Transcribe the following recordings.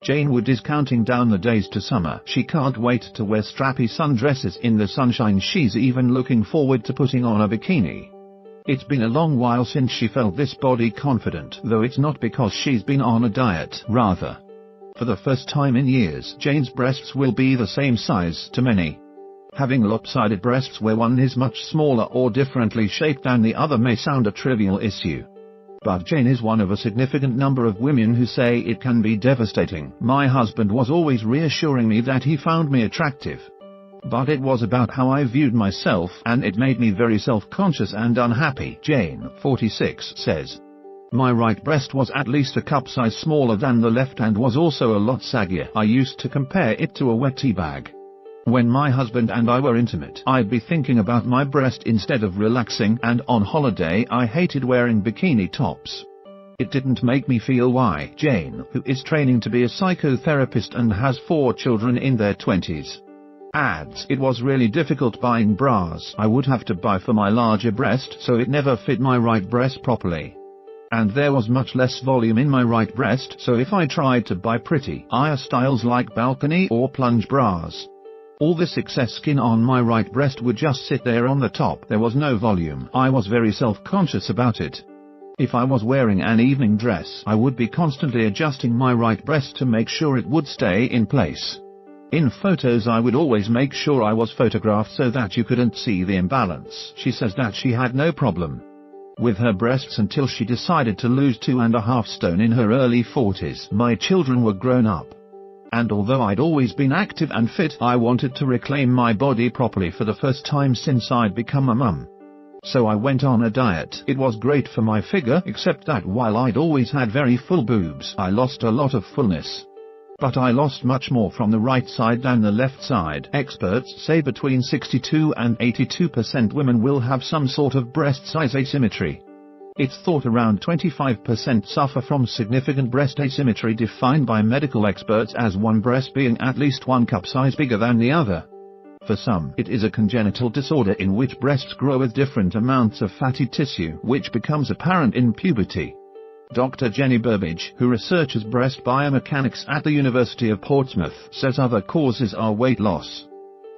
Jane Wood is counting down the days to summer. She can't wait to wear strappy sundresses in the sunshine. She's even looking forward to putting on a bikini. It's been a long while since she felt this body confident, though it's not because she's been on a diet. Rather, for the first time in years, Jane's breasts will be the same size. To many, having lopsided breasts where one is much smaller or differently shaped than the other may sound a trivial issue. But Jane is one of a significant number of women who say it can be devastating. My husband was always reassuring me that he found me attractive, but it was about how I viewed myself, and it made me very self-conscious and unhappy. Jane, 46, says, "My right breast was at least a cup size smaller than the left and was also a lot saggier. I used to compare it to a wet teabag. When my husband and I were intimate, I'd be thinking about my breast instead of relaxing, and on holiday I hated wearing bikini tops. It didn't make me feel why." Jane, who is training to be a psychotherapist and has 4 children in their 20s, adds, "It was really difficult buying bras. I would have to buy for my larger breast, so it never fit my right breast properly. And there was much less volume in my right breast, so if I tried to buy prettier styles like bikini or plunge bras, all this excess skin on my right breast would just sit there on the top. There was no volume. I was very self-conscious about it. If I was wearing an evening dress, I would be constantly adjusting my right breast to make sure it would stay in place. In photos I would always make sure I was photographed so that you couldn't see the imbalance." She says that she had no problem with her breasts until she decided to lose 2.5 stone in her early 40s. "My children were grown up, and although I'd always been active and fit, I wanted to reclaim my body properly for the first time since I'd become a mum. So I went on a diet. It was great for my figure, except that while I'd always had very full boobs, I lost a lot of fullness. But I lost much more from the right side than the left side." Experts say between 62 and 82% women will have some sort of breast size asymmetry. It's thought around 25% suffer from significant breast asymmetry, defined by medical experts as one breast being at least 1 cup size bigger than the other. For some, it is a congenital disorder in which breasts grow with different amounts of fatty tissue, which becomes apparent in puberty. Dr. Jenny Burbidge, who researches breast biomechanics at the University of Portsmouth, says other causes are weight loss,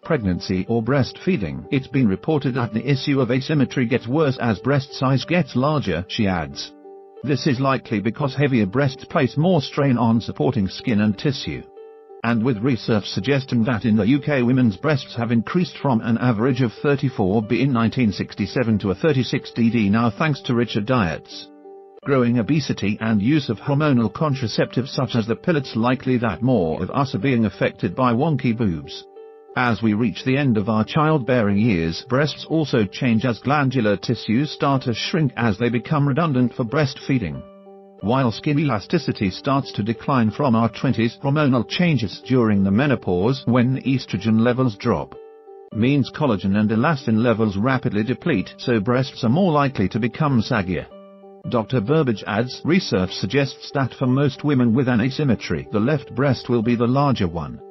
pregnancy, or breastfeeding. It's been reported that the issue of asymmetry gets worse as breast size gets larger, she adds. This is likely because heavier breasts place more strain on supporting skin and tissue. And with research suggesting that in the UK women's breasts have increased from an average of 34B in 1967 to a 36DD now thanks to richer diets, growing obesity and use of hormonal contraceptives such as the pill, it's likely that more of us are being affected by wonky boobs. As we reach the end of our childbearing years, breasts also change as glandular tissues start to shrink as they become redundant for breastfeeding. While skin elasticity starts to decline from our 20s, hormonal changes during the menopause, when estrogen levels drop, means collagen and elastin levels rapidly deplete, so breasts are more likely to become saggier. Dr. Burbidge adds, research suggests that for most women with an asymmetry, the left breast will be the larger one.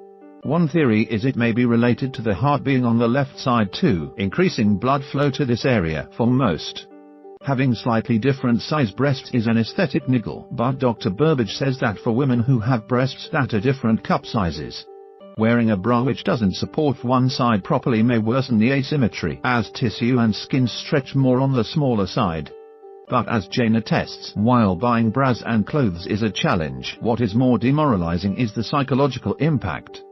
One theory is it may be related to the heart being on the left side too, increasing blood flow to this area. For most, having slightly different size breasts is an aesthetic niggle, but Dr. Burbidge says that for women who have breasts that are different cup sizes, wearing a bra which doesn't support one side properly may worsen the asymmetry, as tissue and skin stretch more on the smaller side. But as Jane attests, while buying bras and clothes is a challenge, what is more demoralizing is the psychological impact.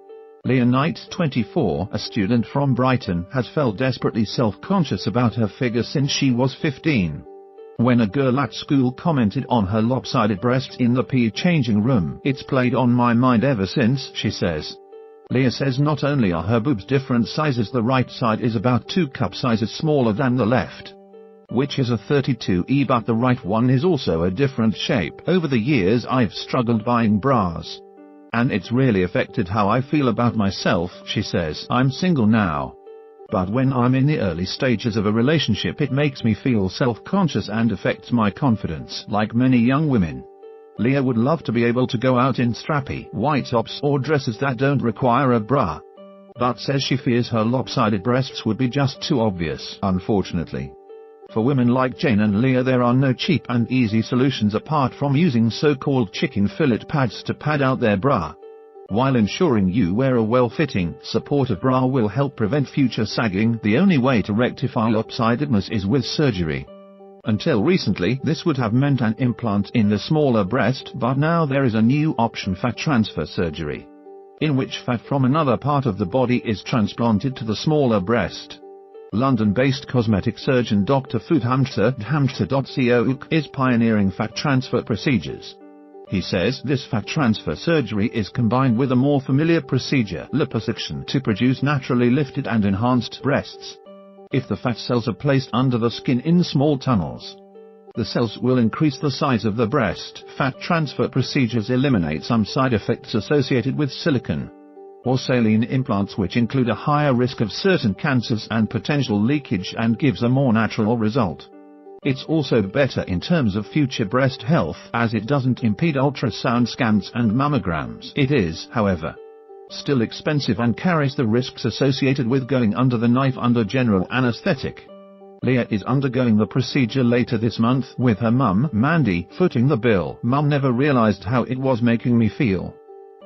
Leah Knight, 24, a student from Brighton, has felt desperately self-conscious about her figure since she was 15. When a girl at school commented on her lopsided breasts in the PE changing room, "It's played on my mind ever since," she says. Leah says not only are her boobs different sizes, the right side is about 2 cup sizes smaller than the left, which is a 32E, but the right one is also a different shape. "Over the years I've struggled buying bras, and it's really affected how I feel about myself," she says. "I'm single now, but when I'm in the early stages of a relationship it makes me feel self-conscious and affects my confidence." Like many young women, Leah would love to be able to go out in strappy, white tops or dresses that don't require a bra, but says she fears her lopsided breasts would be just too obvious. Unfortunately, For women like Jane and Leah, there are no cheap and easy solutions apart from using so-called chicken fillet pads to pad out their bra. While ensuring you wear a well-fitting, supportive bra will help prevent future sagging, the only way to rectify lopsidedness is with surgery. Until recently, this would have meant an implant in the smaller breast, but now there is a new option: fat transfer surgery, in which fat from another part of the body is transplanted to the smaller breast. London-based cosmetic surgeon Dr. Food Hamster.co is pioneering fat transfer procedures. He says this fat transfer surgery is combined with a more familiar procedure, liposuction, to produce naturally lifted and enhanced breasts. If the fat cells are placed under the skin in small tunnels, the cells will increase the size of the breast. Fat transfer procedures eliminate some side effects associated with silicone or saline implants, which include a higher risk of certain cancers and potential leakage, and gives a more natural result. It's also better in terms of future breast health, as it doesn't impede ultrasound scans and mammograms. It is, however, still expensive and carries the risks associated with going under the knife under general anesthetic. Leah is undergoing the procedure later this month, with her mum, Mandy, footing the bill. Mum never realized how it was making me feel.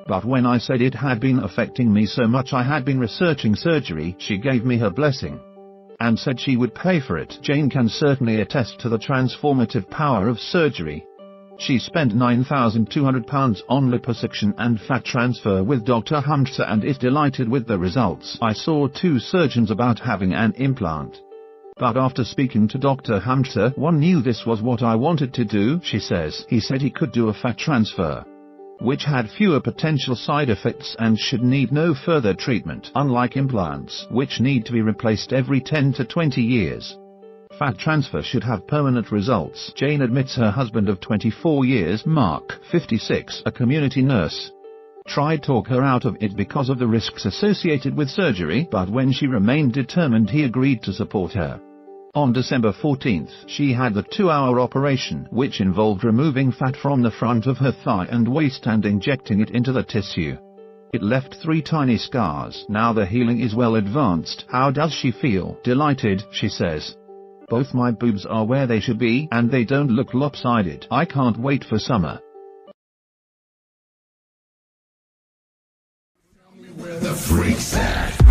But when I said it had been affecting me so much I had been researching surgery, she gave me her blessing and said she would pay for it. Jane can certainly attest to the transformative power of surgery. She spent £9,200 on liposuction and fat transfer with Dr. Hamster and is delighted with the results. I saw 2 surgeons about having an implant, but after speaking to Dr. Hamster, one knew this was what I wanted to do, she says. He said he could do a fat transfer, which had fewer potential side effects and should need no further treatment, unlike implants, which need to be replaced every 10 to 20 years. Fat transfer should have permanent results. Jane admits her husband of 24 years, Mark, 56, a community nurse, tried to talk her out of it because of the risks associated with surgery, but when she remained determined, he agreed to support her. On December 14th, she had the 2-hour operation, which involved removing fat from the front of her thigh and waist and injecting it into the tissue. It left 3 tiny scars. Now the healing is well advanced. How does she feel? Delighted, she says. Both my boobs are where they should be, and they don't look lopsided. I can't wait for summer. Tell me where the freak's at.